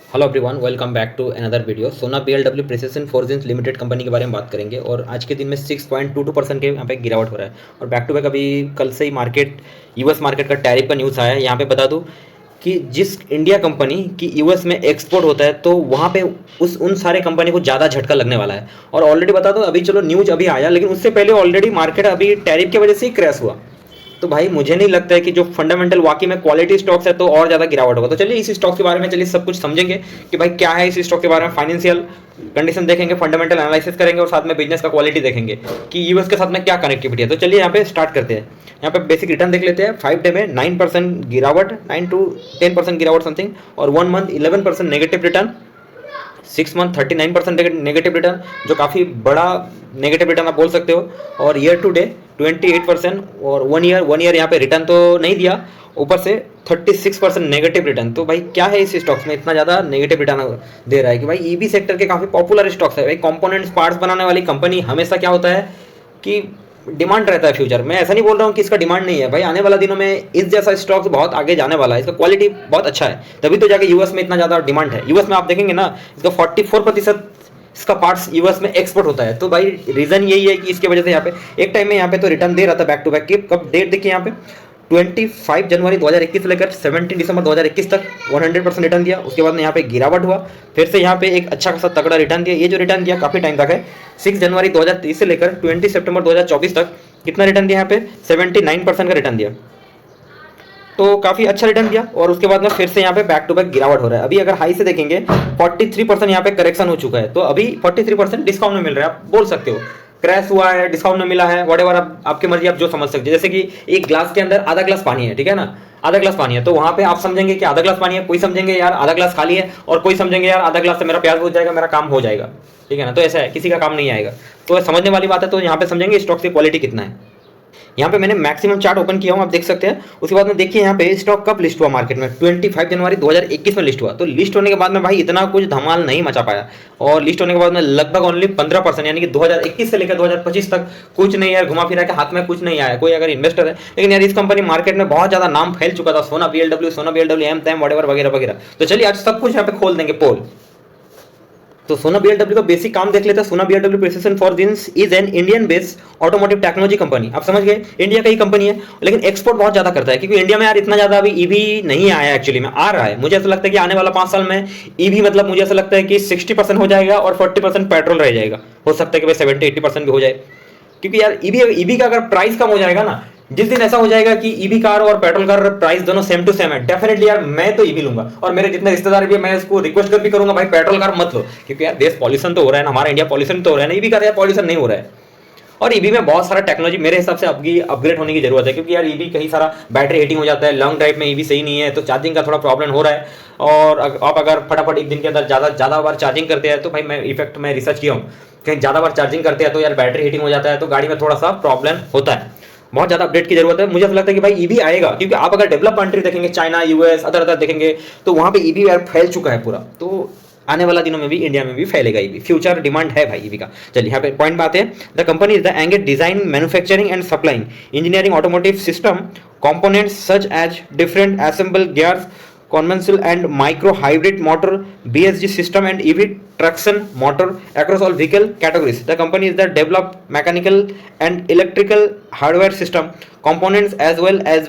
Hello everyone, welcome back to another video. Sona BLW precision forgings limited company के बारे में बात करेंगे और आज के दिन में 6.22% के यहाँ पे गिरावट हो रहा है। और बैक टू बैक अभी कल से ही मार्केट यूएस मार्केट का टैरिफ का न्यूज़ आया है। यहाँ पे बता दूँ कि जिस इंडिया कंपनी की यूएस में एक्सपोर्ट होता है तो वहाँ पे उन सारे कंपनी को ज़्यादा झटका लगने वाला है। और ऑलरेडी बता दो, अभी चलो न्यूज़ अभी आया, लेकिन उससे पहले ऑलरेडी मार्केट अभी टैरिफ की वजह से ही क्रैश हुआ। तो भाई मुझे नहीं लगता है कि जो फंडामेंटल वाकई में क्वालिटी स्टॉक्स है तो और ज़्यादा गिरावट होगा। तो चलिए इस स्टॉक के बारे में चलिए सब कुछ समझेंगे कि भाई क्या है इस स्टॉक के बारे में। फाइनेंशियल कंडीशन देखेंगे, फंडामेंटल एनालिसिस करेंगे और साथ में बिजनेस का क्वालिटी देखेंगे कि यूएस के साथ में क्या कनेक्टिविटी है। तो चलिए यहाँ पे स्टार्ट करते हैं। यहाँ पे बेसिक रिटर्न देख लेते हैं। 5 डे में 9% गिरावट, 9 to 10% गिरावट समथिंग, और 1 month 11% negative return, 6 month 39% negative return, जो काफ़ी बड़ा नेगेटिव रिटर्न आप बोल सकते हो। और ईयर टू डे 28%, और वन ईयर यहाँ पे रिटर्न तो नहीं दिया, ऊपर से 36% नेगेटिव रिटर्न। तो भाई क्या है इस स्टॉक्स में इतना ज़्यादा नेगेटिव रिटर्न दे रहा है कि भाई ईवी सेक्टर के काफ़ी पॉपुलर स्टॉक्स है। भाई कंपोनेंट्स पार्ट्स बनाने वाली कंपनी हमेशा क्या होता है कि डिमांड रहता है फ्यूचर में। ऐसा नहीं बोल रहा हूँ कि इसका डिमांड नहीं है, भाई आने वाला दिनों में इस जैसा स्टॉक्स बहुत आगे जाने वाला है। इसका क्वालिटी बहुत अच्छा है, तभी तो जाके यूएस में इतना ज़्यादा डिमांड है। यूएस में आप देखेंगे ना, इसका 44% इसका पार्ट्स यूएस में एक्सपोर्ट होता है। तो भाई रीजन यही है कि इसके वजह से यहाँ पे एक टाइम में यहाँ पे तो रिटर्न दे रहा था बैक टू बैक की। कब डेट देखिए यहाँ पे 25 जनवरी 2021 से लेकर 17 दिसंबर 2021 तक 100% रिटर्न दिया। उसके बाद में यहाँ पे गिरावट हुआ, फिर से यहाँ पे एक अच्छा खासा तगड़ा रिटर्न दिया। ये जो रिटर्न दिया काफ़ी टाइम तक है, 6 जनवरी 2023 से लेकर 20 सितंबर 2024 तक कितना रिटर्न दिया यहाँ पे 79% का रिटर्न दिया। तो काफ़ी अच्छा रिटर्न दिया। और उसके बाद में फिर से यहाँ पे बैक टू बैक गिरावट हो रहा है। अभी अगर हाई से देखेंगे 43% यहाँ पे करेक्शन हो चुका है। तो अभी 43% डिस्काउंट में मिल रहा है, आप बोल सकते हो क्रैश हुआ है, डिस्काउंट में मिला है, व्हाटएवर आप आपकी मर्जी, आप जो समझ सकते हैं। जैसे कि एक ग्लास के अंदर आधा ग्लास पानी है, ठीक है ना, आधा ग्लास पानी है, तो वहां पे आप समझेंगे कि आधा ग्लास पानी है, कोई समझेंगे यार आधा ग्लास खाली है, और कोई समझेंगे यार आधा ग्लास से मेरा प्याज बुझ जाएगा, मेरा काम हो जाएगा, ठीक है ना। तो ऐसा है, किसी का काम नहीं आएगा। तो समझने वाली बात है। तो यहाँ पे समझेंगे स्टॉक की क्वालिटी कितना है। यहाँ पे मैंने मैक्सिमम चार्ट ओपन किया हूँ, आप देख सकते हैं। उसके बाद में देखिए यहाँ पे स्टॉक कब लिस्ट हुआ मार्केट में, 25 जनवरी 2021 में लिस्ट हुआ। तो लिस्ट होने के बाद में भाई इतना कुछ धमाल नहीं मचा पाया, और लिस्ट होने के बाद में लगभग ओनली 15%, यानी कि 2021 से लेकर 2025 तक कुछ नहीं यार, घुमा फिरा के हाथ में कुछ नहीं आया कोई अगर इन्वेस्टर है। लेकिन यार इस कंपनी मार्केट में बहुत ज्यादा नाम फैल चुका था, सोना बीएलडब्ल्यू एम तैम वगैरह वगैरह वगैरह। तो चलिए आज सब कुछ यहाँ पे खोल देंगे पोल। तो सोना बीएलडब्ल्यू का बेसिक काम देख लेते हैं। सोना BLW precision forgings is an Indian based automotive technology company. आप समझ गए, इंडिया का ही कंपनी है, लेकिन एक्सपोर्ट बहुत ज्यादा करता है, क्योंकि इंडिया में यार इतना ज्यादा अभी ईवी नहीं आया, एक्चुअली में आ रहा है। मुझे ऐसा लगता है कि आने वाला 5 साल में ईवी मतलब मुझे ऐसा लगता है कि 60% हो जाएगा और 40% पेट्रोल रह जाएगा। हो सकता है कि भाई 70-80% भी हो जाए, क्योंकि यार ईवी का अगर प्राइस कम हो जाएगा ना, जिस दिन ऐसा हो जाएगा कि ईवी कार और पेट्रोल कार प्राइस दोनों सेम टू सेम है, डेफिनेटली यार मैं तो ईवी लूंगा। और मेरे जितने रिश्तेदार भी, मैं इसको रिक्वेस्ट कर भी करूंगा भाई पेट्रोल कार मत लो, क्योंकि यार देश पॉल्यूशन तो हो रहा है ना, हमारा इंडिया पॉल्यूशन तो हो रहा है ना, ईवी कार यार पॉल्यूशन नहीं हो रहा है। और ईवी में बहुत सारा टेक्नोलॉजी मेरे हिसाब से अपग्रेड होने की जरूरत है, क्योंकि यार ईवी कहीं सारा बैटरी हीटिंग हो जाता है, लॉन्ग ड्राइव में ईवी सही नहीं है, तो चार्जिंग का थोड़ा प्रॉब्लम हो रहा है। और आप अगर फटाफट एक दिन के अंदर ज़्यादा बार चार्जिंग करते हैं, तो भाई मैं रिसर्च किया हूँ, कहीं ज़्यादा बार चार्जिंग करते हैं तो यार बैटरी हीटिंग हो जाता है, तो गाड़ी में थोड़ा सा प्रॉब्लम होता है। बहुत ज़्यादा अपडेट की जरूरत है। मुझे ऐसा लगता है कि भाई ईवी आएगा, क्योंकि आप अगर डेवलप कंट्री देखेंगे, चाइना, यूएस, अदर देखेंगे, तो वहाँ पे ईवी यार फैल चुका है पूरा। तो आने वाला दिनों में भी इंडिया में भी फैलेगा ईवी, फ्यूचर डिमांड है भाई ईवी का। चलिए यहाँ पे पॉइंट बात है, the company is the engage design, manufacturing and supplying engineering automotive system components such as different assembled gears, conventional and micro hybrid motor, BSG system and EV traction motor across all vehicle categories. The company is the develop mechanical and electrical hardware system components as well as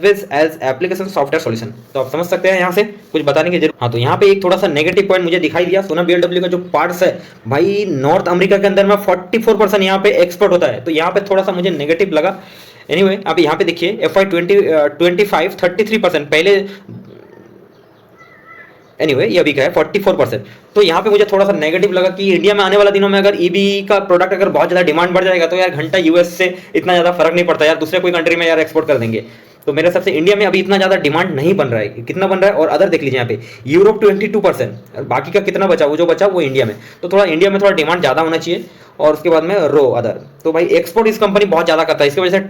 application software solution. तो आप समझ सकते हैं यहाँ से कुछ बताने की जरूरत। हाँ, तो यहाँ पे एक थोड़ा सा नेगेटिव पॉइंट मुझे दिखाई दिया। सोना बीएलडब्ल्यू का जो पार्ट्स है भाई, नॉर्थ अमेरिका के अंदर में 44% यहाँ पे एक्सपोर्ट होता है, तो यहाँ पे थोड़ा सा मुझे नेगेटिव लगा। एनीवे आप यहाँ पे देखिए FY 2025 33%, पहले एनीवे ये अभी का है 44%। तो यहाँ पे मुझे थोड़ा सा नेगेटिव लगा कि इंडिया में आने वाला दिनों में अगर ईवी का प्रोडक्ट अगर बहुत ज़्यादा डिमांड बढ़ जाएगा, तो यार घंटा यूएस से इतना ज़्यादा फर्क नहीं पड़ता, यार दूसरे कोई कंट्री में यार एक्सपोर्ट कर देंगे। तो मेरे हिसाब से इंडिया में अभी इतना ज़्यादा डिमांड नहीं बन रहा है। कितना बन रहा है, और अदर देख लीजिए यहाँ पे यूरोप 22%, बाकी का कितना बचा, वो जो बचा वो इंडिया में। तो थोड़ा इंडिया में थोड़ा डिमांड ज़्यादा होना चाहिए। और उसके बाद में रो अदर, तो भाई एक्सपोर्ट इस कंपनी बहुत ज़्यादा करता है, इसकी वजह से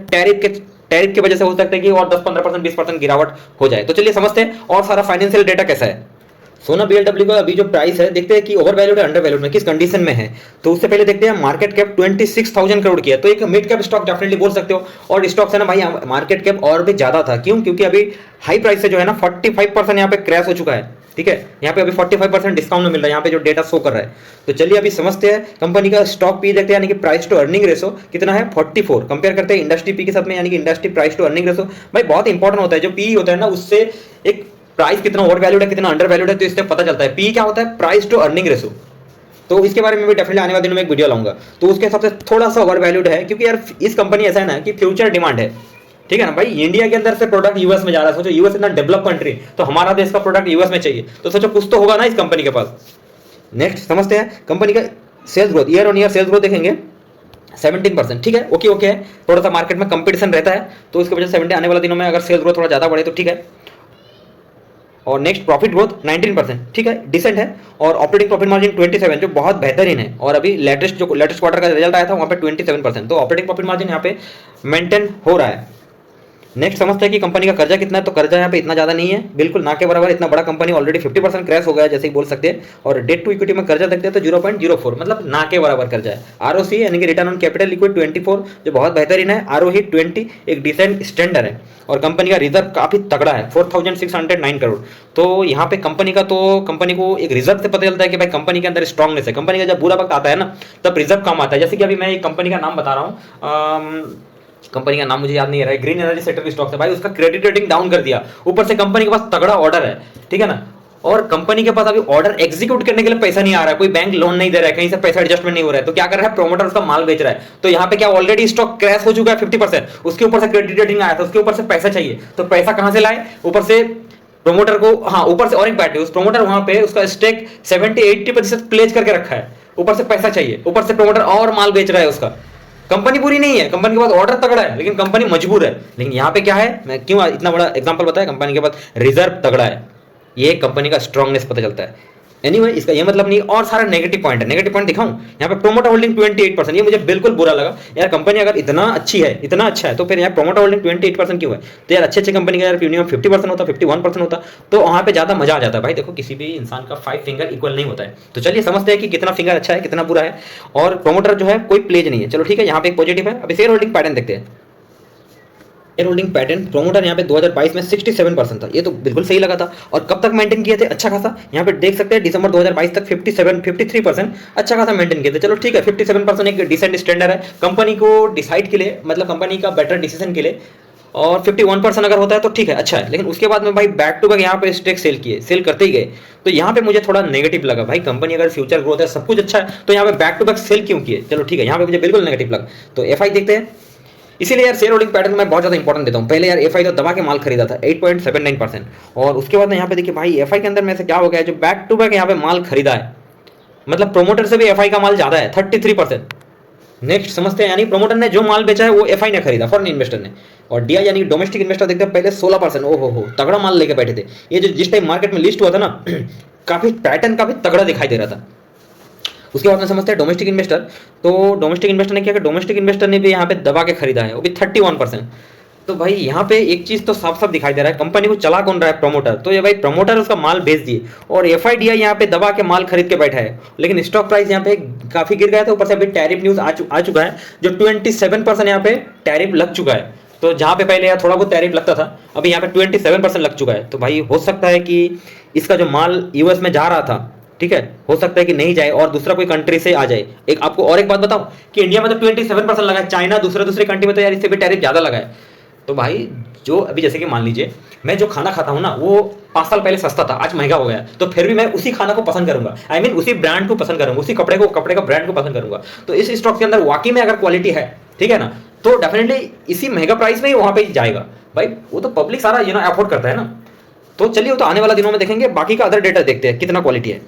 टैरिफ की वजह से हो सकता है कि और 10-15% 20% गिरावट हो जाए। तो चलिए समझते हैं और सारा फाइनेंशियल डेटा कैसा है। सोना बीएलडब्ल्यू का अभी जो प्राइस है, देखते हैं कि ओवर वैल्यूड है, अंडर वैल्यूड में किस कंडीशन में है। तो उससे पहले देखते हैं मार्केट कैप 26,000 करोड़ की है, तो एक मिड कैप स्टॉक डेफिनेटली बोल सकते हो। और स्टॉक्स है ना भाई, मार्केट कैप और भी ज्यादा था, क्यों, क्योंकि अभी हाई प्राइस से जो है ना 45% यहाँ पे क्रैश हो चुका है, ठीक है, यहाँ पे अभी 45% डिस्काउंट में मिल रहा है, यहाँ पे जो डेटा शो कर रहा है। तो चलिए अभी समझते हैं कंपनी का स्टॉक पी देखते हैं, यानी कि प्राइस टू अर्निंग रेशो कितना है 44। कंपेयर करते हैं इंडस्ट्री पी के साथ में, यानी कि industry price to earning ratio भाई बहुत इंपॉर्टेंट होता है। जो पी होता है ना, उससे एक प्राइस कितना ओवर वैल्यूड है कितना अंडर वैल्यूड है, तो इससे पता चलता है। पी क्या होता है, प्राइस टू अर्निंग रेशो। तो इसके बारे में भी डेफिनेटली आने वाले दिनों में एक वीडियो लाऊंगा। तो उसके हिसाब से थोड़ा सा ओवर वैल्यूड है, क्योंकि यार इस कंपनी ऐसा है ना कि फ्यूचर डिमांड है, ठीक है ना भाई। इंडिया के अंदर से प्रोडक्ट यूएस में जा रहा है, सोचो यूएस इतना डेवलप कंट्री, तो हमारा देश का प्रोडक्ट यूएस में चाहिए, तो सोचो कुछ तो होगा ना इस कंपनी के पास। नेक्स्ट समझते हैं कंपनी का sales growth, year on year sales growth देखेंगे 17%, ठीक है, ओके है। थोड़ा सा मार्केट में कंपटीशन रहता है, तो इसकी वजह से 70 आने वाले दिनों में अगर सेल्स ग्रोथ थोड़ा ज़्यादा बढ़े तो ठीक है। और नेक्स्ट प्रॉफिट ग्रोथ 19%, ठीक है, डिसेंट है। और ऑपरेटिंग प्रॉफिट मार्जिन 27, जो बहुत बेहतरीन है। और अभी लेटेस्ट क्वार्टर का रिजल्ट आया था वहाँ पे 27%, तो ऑपरेटिंग प्रॉफिट मार्जिन यहाँ पे मेंटेन हो रहा है। नेक्स्ट समझते हैं कि कंपनी का कर्जा कितना है, तो कर्जा यहाँ पे इतना ज़्यादा नहीं है, बिल्कुल ना के बराबर। इतना बड़ा कंपनी ऑलरेडी 50% क्रैश हो गया है, जैसे ही बोल सकते हैं। और डेट टू इक्विटी में कर्जा देखते हैं तो 0.04, मतलब ना के बराबर कर्जा है। आरओसी यानी कि रिटर्न ऑन कैपिटल लिक्विड 24, जो बहुत बेहतरीन है। आरओई 20, एक डिसेंट स्टैंडर्ड है। और कंपनी का रिजर्व काफ़ी तगड़ा है, 4609 करोड़। तो यहाँ पे कंपनी को एक रिजर्व से पता चलता है कि भाई कंपनी के अंदर स्ट्रांगनेस है। कंपनी का जब बुरा वक्त आता है ना, तब रिजर्व काम आता है। जैसे कि अभी मैं एक कंपनी का नाम बता रहा हूँ, कंपनी का नाम मुझे याद नहीं आ रहा है, ग्रीन एनर्जी सेक्टर की स्टॉक है भाई, उसका क्रेडिट रेटिंग डाउन कर दिया। ऊपर से कंपनी के पास तगड़ा ऑर्डर है, ठीक है ना। और कंपनी के पास अभी ऑर्डर एग्जीक्यूट करने के लिए पैसा नहीं आ रहा है, कोई बैंक लोन नहीं दे रहा है, कहीं से पैसा एडजस्टमेंट नहीं हो रहा है, तो क्या कर रहा है, प्रोमोटर उसका माल बेच रहा है। तो यहाँ पे क्या ऑलरेडी स्टॉक क्रैश हो चुका है 50%, उसके ऊपर से क्रेडिट रेटिंग आया था, उसके ऊपर से पैसा चाहिए, तो पैसा कहां से लाए, ऊपर से प्रोमोटर को। हाँ, ऊपर से और एक बात है, उस प्रोमोटर वहां पे उसका स्टेक 70-80% प्लेज करके रखा है, ऊपर से पैसा चाहिए, ऊपर से प्रोमोटर और माल बेच रहा है उसका। कंपनी पूरी नहीं है, कंपनी के पास ऑर्डर तगड़ा है, लेकिन कंपनी मजबूर है। लेकिन यहाँ पे क्या है, मैं क्यों इतना बड़ा एग्जांपल बताया, कंपनी के पास रिजर्व तगड़ा है, ये कंपनी का स्ट्रांगनेस पता चलता है। एनीवे, इसका ये मतलब नहीं, और सारा नेगेटिव पॉइंट है। नेगेटिव पॉइंट दिखाऊं, यहाँ पे प्रोमोटर होल्डिंग 28%, ये मुझे बिल्कुल बुरा लगा यार। कंपनी अगर इतना अच्छा है, तो फिर यहाँ प्रोमोटर होल्डिंग 28% क्यों है। तो यार अच्छे कंपनी का यार मिनिमम 50% होता, 51% होता, तो वहाँ पे ज्यादा मजा आ जाता है भाई। देखो किसी भी इंसान का 5 फिंगर इक्वल नहीं होता है। तो चलिए समझते हैं कि कितना फिंगर अच्छा है कितना बुरा है। और प्रोमोटर जो है कोई प्लेज नहीं है, चलो ठीक है, यहाँ पे एक पॉजिटिव है। अभी शेयर होल्डिंग पैटर्न देखते हैं। शेयर होल्डिंग पैटर्न प्रोमोटर यहाँ पे 2022 में 67% था, ये तो बिल्कुल सही लगा था। और कब तक मेंटेन किए थे, अच्छा खासा, यहाँ पे देख सकते हैं दिसंबर 2022 तक 53% अच्छा खासा मेंटेन किए थे। चलो ठीक है, 57% एक डिसेंट स्टैंडर्ड है कंपनी को डिसाइड के लिए, मतलब कंपनी का बेटर डिसीजन के लिए। और 51% अगर होता है तो ठीक है, अच्छा है। लेकिन उसके बाद में भाई बैक टू बैक यहाँ पे स्टेक सेल करते ही गए, तो यहाँ पे मुझे थोड़ा नेगेटिव लगा। भाई कंपनी अगर फ्यूचर ग्रोथ है, सब कुछ अच्छा है, तो यहाँ पे बैक टू बैक सेल क्यों किए। चलो ठीक है, यहाँ पे मुझे बिल्कुल नेगेटिव लगा। तो एफआई देखते हैं। इसीलिए यार शेयर होल्डिंग पैटर्न में बहुत ज़्यादा इंपॉर्टेंट देता हूँ। पहले यार एफआई तो दबा के माल खरीदा था 8.79%, और उसके बाद यहाँ पे देखिए भाई एफआई के अंदर में से क्या हो गया है, जो बैक टू बैक यहाँ पे माल खरीदा है, मतलब प्रोमोटर से भी एफआई का माल ज़्यादा है 33%। नेक्स्ट समझते हैं, यानी प्रोमोटर ने जो माल बेचा है वो एफआई ने खरीदा, फॉरेन इन्वेस्टर ने। और डीआई यानी डोमेस्टिक इन्वेस्टर देखते हैं पहले 16%, ओहो तगड़ा माल लेके बैठे थे। ये जो जिस टाइम मार्केट में लिस्ट हुआ था ना काफ़ी पैटर्न काफ़ी तगड़ा दिखाई दे रहा था। उसके बाद में समझते हैं डोमेस्टिक इन्वेस्टर। तो डोमेस्टिक इन्वेस्टर ने क्या किया, डोमेस्टिक इन्वेस्टर ने भी यहाँ पे दबा के खरीदा है, वो भी 31%। तो भाई यहाँ पे एक चीज तो साफ साफ दिखाई दे रहा है, कंपनी को चला कौन रहा है, प्रमोटर। तो ये भाई प्रमोटर उसका माल बेच दिए, और एफआईडीआई यहाँ पे दबा के माल खरीद के बैठा है। लेकिन स्टॉक प्राइस यहाँ पे काफी गिर गया था, ऊपर से अभी टैरिफ न्यूज आ चुका है, जो 27% यहाँ पे टैरिफ लग चुका है। तो जहाँ पे पहले यार थोड़ा बहुत टैरिफ लगता था, अभी यहाँ पे 27% लग चुका है। तो भाई हो सकता है कि इसका जो माल यूएस में जा रहा था, ठीक है, हो सकता है कि नहीं जाए और दूसरा कोई कंट्री से आ जाए। एक आपको और एक बात बताऊं कि इंडिया में तो 27% लगा है, चाइना दूसरे कंट्री में तो यार इससे भी टैरिफ ज्यादा लगा है। तो भाई जो अभी जैसे कि मान लीजिए मैं जो खाना खाता हूं ना, वो 5 साल पहले सस्ता था, आज महंगा हो गया, तो फिर भी मैं उसी खाना को पसंद करूंगा, आई मीन उसी ब्रांड को पसंद करूंगा, उसी कपड़े का ब्रांड को पसंद करूंगा। तो इस स्टॉक के अंदर वाकई में अगर क्वालिटी है, ठीक है ना, तो डेफिनेटली इसी महंगा प्राइस में ही वहां पे जाएगा भाई। वो तो पब्लिक सारा अफोर्ड करता है ना। तो चलिए वो तो आने वाला दिनों में देखेंगे। बाकी का अदर डेटा देखते हैं कितना क्वालिटी है।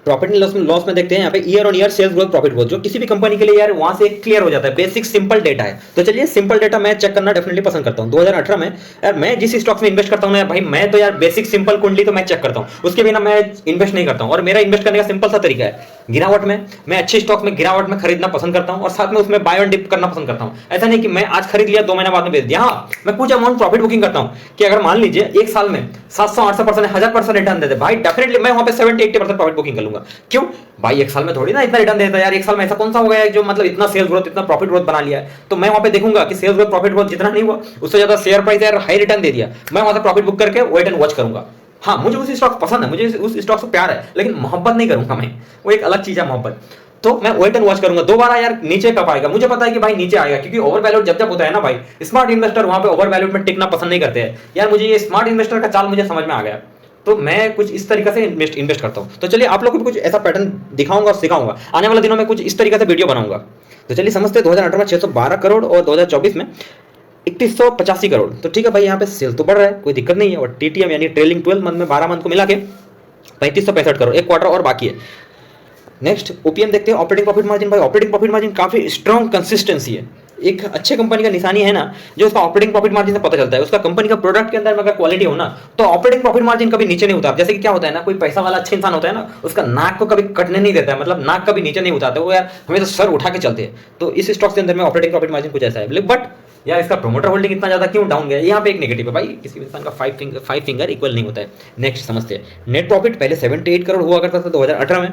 प्रॉफिट एंड लॉस में देखते हैं यहाँ पे year on year sales growth, profit growth, जो किसी भी कंपनी के लिए यार वहां से क्लियर हो जाता है, बेसिक सिंपल डेटा है। तो चलिए सिंपल डेटा मैं चेक करना डेफिनेटली पसंद करता हूँ। 2018 में यार मैं जिस स्टॉक्स में इन्वेस्ट करता हूँ ना भाई, मैं तो यार बेसिक सिंपल कुंडली तो मैं चेक करता हूँ, उसके बिना मैं इन्वेस्ट नहीं करता हूँ। और मेरा इन्वेस्ट करने का सिंपल सा तरीका है, गिरावट में मैं अच्छे स्टॉक्स में गिरावट में खरीदना पसंद करता हूँ, और साथ में उसमें बाय एंड डिप करना पसंद करता हूँ। ऐसा नहीं कि मैं आज खरीद लिया 2 महीने बाद में बेच दिया। हाँ, मैं कुछ अमाउंट प्रॉफिट बुकिंग करता हूँ कि अगर मान लीजिए एक साल में 700-800%, 1000% रिटर्न देते भाई, डेफिनेटली मैं वहां पे 70-80% प्रॉफिट बुकिंग कर लूंगा। क्यों भाई, एक साल में थोड़ी ना इतना रिटर्न देता है यार। एक साल में ऐसा कौन सा हो गया है जो मतलब इतना सेल्स ग्रोथ, इतना प्रॉफिट ग्रोथ बना लिया है। तो मैं वहां पे देखूंगा कि सेल्स ग्रोथ प्रॉफिट ग्रोथ जितना नहीं हुआ, उससे ज्यादा शेयर प्राइस यार हाई रिटर्न दे दिया, मैं वहां से प्रॉफिट बुक करके वेट एंड वॉच करूंगा। हाँ, मुझे उस स्टॉक पसंद है, मुझे उस स्टॉक से प्यार है, लेकिन मोहब्बत नहीं करूंगा मैं, वो एक अलग चीज है मोहब्बत। तो मैं वेट एंड वॉच करूंगा दोबारा यार नीचे कब आएगा। मुझे पता है कि भाई नीचे आएगा, क्योंकि ओवर वैल्यूड जब जब होता है ना भाई, स्मार्ट इन्वेस्टर वहां पे ओवर वैल्यूड में टिकना पसंद नहीं करते हैं यार। मुझे ये स्मार्ट इन्वेस्टर का चाल मुझे समझ में आ गया, तो मैं कुछ इस तरीके से इन्वेस्ट करता हूं। तो चलिए आप लोग को भी कुछ ऐसा पैटर्न दिखाऊंगा और सिखाऊंगा, आने वाले दिनों में कुछ इस तरीके से वीडियो बनाऊंगा। तो चलिए समझते हैं 2018 में 612 करोड़ और 2024 में 3185 करोड़। तो ठीक है भाई, यहाँ पे सेल तो बढ़ रहा है, कोई दिक्कत नहीं है। और टीटीएम यानी ट्रेलिंग 12 मंथ में 12 मंथ को मिला के 3565 करोड़, एक क्वार्टर और बाकी है। नेक्स्ट ओपीएम देखते हैं, ऑपरेटिंग प्रॉफिट मार्जिन। भाई ऑपरेटिंग प्रॉफिट मार्जिन काफी स्ट्रॉन्ग कंसिस्टेंसी है। एक अच्छे कंपनी का निशानी है ना, जो उसका ऑपरेटिंग प्रॉफिट मार्जिन से पता चलता है। उसका कंपनी का प्रोडक्ट के अंदर में अगर क्वालिटी हो ना, तो ऑपरेटिंग प्रॉफिट मार्जिन कभी नीचे नहीं उतारता। जैसे कि क्या होता है ना, कोई पैसा वाला अच्छा इंसान होता है ना, उसका नाक को कभी कटने नहीं देता है, मतलब नाक कभी नीचे नहीं उतारता वो यार, हमेशा सर उठा के चलते हैं। तो इस स्टॉक के अंदर में ऑपरेटिंग प्रॉफिट मार्जिन कुछ ऐसा है। बट यार इसका प्रोमोटर होल्डिंग इतना ज्यादा क्यों डाउन गया, यहाँ पे एक नेगेटिव है भाई। किसी इंसान का फाइव फिंगर इक्वल नहीं होता है। नेक्स्ट समझते हैं, नेट प्रॉफिट पहले 78 करोड़ हुआ करता था 2018 में,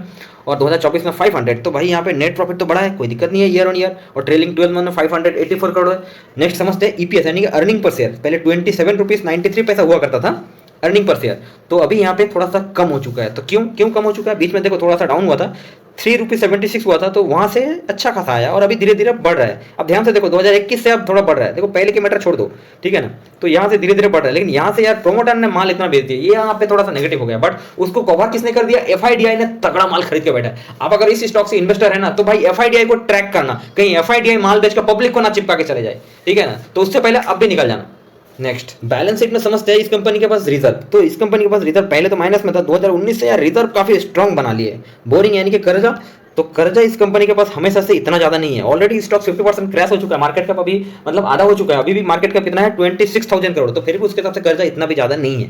और 2024 में 500। तो भाई यहाँ पे नेट प्रॉफिट तो बढ़ा है, कोई दिक्कत नहीं है ईयर ऑन ईयर, और ट्रेलिंग 12 मंथ में 584 करोड़ है। नेक्स्ट समझते हैं ईपीएस यानी कि अर्निंग पर शेयर। पहले 27.93 हुआ करता था अर्निंग पर शेयर, तो अभी यहाँ पे थोड़ा सा कम हो चुका है। तो क्यों कम हो चुका है, बीच में देखो थोड़ा सा डाउन हुआ था, 3.76 हुआ था, तो वहां से अच्छा खासा आया और अभी धीरे धीरे बढ़ रहा है। अब ध्यान से देखो 2021 से अब थोड़ा बढ़ रहा है। देखो पहले की मैटर छोड़ दो, ठीक है ना, तो यहाँ से धीरे धीरे बढ़ रहा है। लेकिन यहाँ से यार प्रोमोटर ने माल इतना बेच दिया, ये यहाँ पे थोड़ा सा नेगेटिव हो गया। बट उसको कवर किसने कर दिया, एफआईडीआई ने तगड़ा माल खरीद के बैठा है। आप अगर इस स्टॉक से इन्वेस्टर है ना, तो भाई एफआईडीआई को ट्रैक करना, कहीं एफआईडीआई माल बेचकर पब्लिक को ना चिपका के चले जाए, ठीक है ना, तो उससे पहले अब भी निकल जाना। नेक्स्ट बैलेंस शीट में समझते हैं इस कंपनी के पास रिजर्व। तो इस कंपनी के पास रिजर्व पहले तो माइनस में था, 2019 से यार रिजर्व काफी स्ट्रांग बना लिए। बोरिंग यानी कि कर्जा, तो कर्जा इस कंपनी के पास हमेशा से इतना ज्यादा नहीं है। ऑलरेडी स्टॉक 50% क्रैश हो चुका है, मार्केट कैप अभी मतलब आधा हो चुका है, अभी भी मार्केट कैप कितना है 26,000 करोड़, तो फिर भी उसके हिसाब से कर्जा इतना भी ज्यादा नहीं है।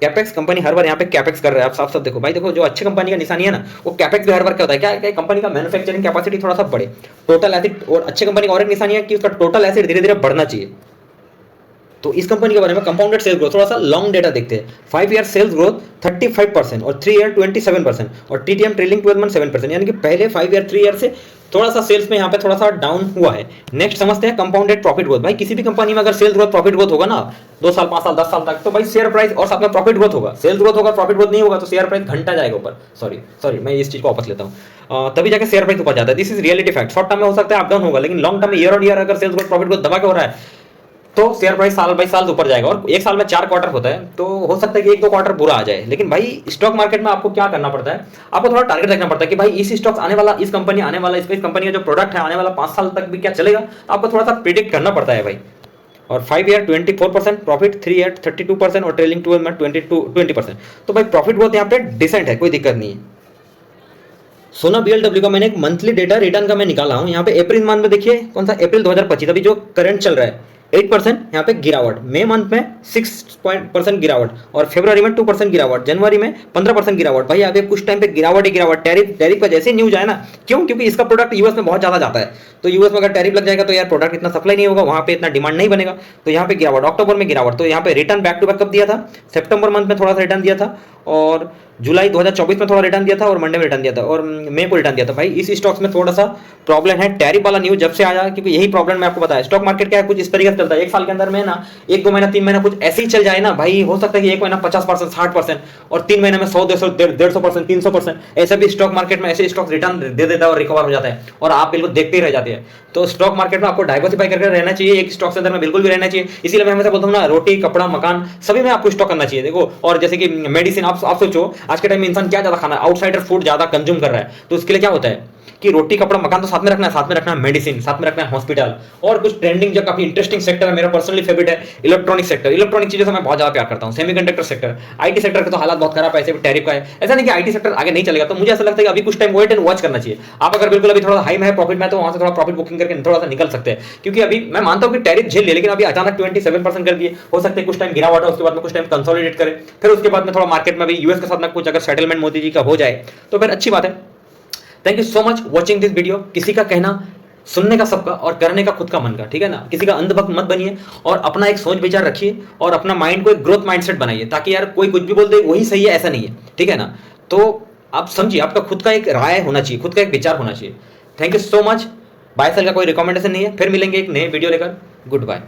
कैपेक्स कंपनी हर बार यहाँ पे कैपेक्स कर रहा है, आप साफ साफ देखो भाई। देखो जो अच्छी कंपनी का निशानी है ना, वो कैपेक्स भी हर बार क्या होता है, क्या कंपनी का मैन्युफैक्चरिंग कैपेसिटी थोड़ा सा बढ़े, टोटल एसिड। और अच्छे कंपनी का और एक निशानी है कि उसका टोटल एसिड धीरे धीरे बढ़ना चाहिए। तो इस कंपनी के बारे में कंपाउंडेड सेल्स ग्रोथ, थोड़ा सा लॉन्ग डेटा देखते हैं। 5 ईयर सेल्स ग्रोथ 35% और 3 ईयर 27%, और टीटीएम ट्रेलिंग 12 मंथ 7%, यानी कि पहले 5 ईयर 3 ईयर से थोड़ा सा सेल्स में यहाँ पे थोड़ा सा डाउन हुआ है। नेक्स्ट समझते हैं कंपाउंडेड प्रॉफिट ग्रोथ। भाई किसी भी कंपनी में अगर सेल्स ग्रोथ प्रॉफिट ग्रोथ होगा ना 2 साल 5 साल 10 साल तक, तो भाई शेयर प्राइस और साथ में प्रॉफिट ग्रोथ होगा। सेल्स ग्रोथ होगा प्रॉफिट ग्रोथ नहीं होगा तो शेयर प्राइस घंटा जाएगा ऊपर। सॉरी मैं इस चीज को वापस लेता हूँ, तभी जाकर शेयर प्राइस ऊपर जाता है। This is reality fact. Short term में हो सकता है अप डाउन होगा, लेकिन लॉन्ग टर्म में ईयर ऑन ईयर अगर सेल्स ग्रोथ प्रॉफिट ग्रोथ दबा के हो रहा है, तो शेयर प्राइस साल बाई साल ऊपर जाएगा। और एक साल में 4 क्वार्टर होता है, तो हो सकता है कि 1-2 क्वार्टर बुरा आ जाए। लेकिन भाई स्टॉक मार्केट में आपको क्या करना पड़ता है, आपको थोड़ा टारगेट रखना पड़ता है कि भाई इस स्टॉक आने वाला, इस कंपनी आने वाला, इस कंपनी का जो प्रोडक्ट है आने वाला 5 साल तक भी क्या चलेगा, तो आपको थोड़ा सा प्रिडिक्ट करना पड़ता है भाई। और 5 ईयर 24% प्रॉफिट, 3 ईयर 32% और ट्रेलिंग 12 में 20%। तो भाई प्रॉफिट ग्रोथ यहाँ पे डिसेंट है, कोई दिक्कत नहीं है। सोना बीएलडब्ल्यू का मैंने एक मंथली डेटा रिटर्न का मैं निकाला हूं। यहाँ पे अप्रैल मंथ में देखिए, कौन सा, अप्रैल 2025, अभी जो करंट चल रहा है 8% यहाँ पे गिरावट, मई मंथ में 6% गिरावट, और फरवरी में 2% गिरावट, जनवरी में 15% गिरावट। भाई अभी कुछ टाइम पे गिरावट ही गिरावट। टैरिफ का जैसे न्यूज आया ना, क्योंकि इसका प्रोडक्ट यूएस में बहुत ज्यादा जाता है, तो यूएस में अगर टैरिफ लग जाएगा तो यार प्रोडक्ट इतना सप्लाई नहीं होगा, वहां पे इतना डिमांड नहीं बनेगा, तो यहाँ पे गिरावट। अक्टूबर में गिरावट, तो यहाँ पे रिटर्न बैक टू बैक कब दिया था, सितंबर मंथ में थोड़ा सा रिटर्न दिया था, और जुलाई 2024 में थोड़ा रिटर्न दिया था, और मंडे में रिटर्न दिया था, और मई को रिटर्न दिया था। भाई इस स्टॉक्स में थोड़ा सा प्रॉब्लम है, टैरिफ वाला न्यूज जब से आया, क्योंकि यही प्रॉब्लम मैं आपको बताया। स्टॉक मार्केट क्या है, कुछ इस तरीके से चलता है, एक साल के अंदर में ना 1-2 महीना 3 महीना कुछ ऐसे ही चल जाए ना भाई, हो सकता है कि 1 महीना 50% 60% और 3 महीने में 100-150% 300%, ऐसे भी स्टॉक मार्केट में ऐसे स्टॉक रिटर्न दे देता है और रिकवर हो जाता है, और आप बिल्कुल देखते ही रह जाते हैं। तो स्टॉक मार्केट में आपको डाइवर्सिफाई करके रहना चाहिए, एक स्टॉक के अंदर में बिल्कुल भी रहना चाहिए। इसीलिए मैं हमेशा बोलता हूँ ना, रोटी कपड़ा मकान सभी में आपको स्टॉक करना चाहिए। देखो, और जैसे कि मेडिसिन, आप सोचो आज के टाइम में इंसान क्या ज्यादा खाना, आउटसाइडर फूड ज्यादा कंज्यूम कर रहा है, तो उसके लिए क्या होता है कि रोटी कपड़ा मकान तो साथ में रखना है, साथ में रखना है मेडिसिन, साथ में रखना है हॉस्पिटल। और कुछ ट्रेंडिंग जो काफी इंटरेस्टिंग सेक्टर है, मेरा पर्सनली फेवरेट है इलेक्ट्रॉनिक सेक्टर। इलेक्ट्रॉनिक चीजों से मैं बहुत ज्यादा प्यार करता हूं। सेमीकंडक्टर सेक्टर, आईटी सेक्टर के तो हालात बहुत खराब है, ऐसे भी टैरिफ का है। ऐसा नहीं कि आईटी सेक्टर आगे नहीं चलेगा, तो मुझे ऐसा लगता है कि अभी कुछ टाइम वेट एंड वॉच करना चाहिए। आप अगर बिल्कुल अभी थोड़ा हाई में है प्रॉफिट में, तो वहां से थोड़ा प्रॉफिट बुकिंग करके थोड़ा सा निकल सकते हैं, क्योंकि अभी मैं मानता हूं कि टैरिफ झेल लिया, लेकिन अभी अचानक 27% कर दिए, हो सकता है कुछ टाइम गिरावट है, उसके बाद में कुछ टाइम कंसोलिडेट करे, फिर उसके बाद में थोड़ा मार्केट में भी यूएस के साथ में कुछ अगर सेटलमेंट मोदी जी का हो जाए तो फिर अच्छी बात है। Thank you so much watching this video. किसी का कहना सुनने का सबका, और करने का खुद का मन का, ठीक है ना। किसी का अंधभक्त मत बनिए, और अपना एक सोच विचार रखिए, और अपना माइंड को एक ग्रोथ माइंडसेट बनाइए, ताकि यार कोई कुछ भी बोल दे वही सही है, ऐसा नहीं है, ठीक है ना। तो आप समझिए, आपका खुद का एक राय होना चाहिए, खुद का एक विचार होना चाहिए। Thank you so much. Buy sell का कोई रिकमेंडेशन नहीं है। फिर मिलेंगे एक नए वीडियो लेकर। Good bye.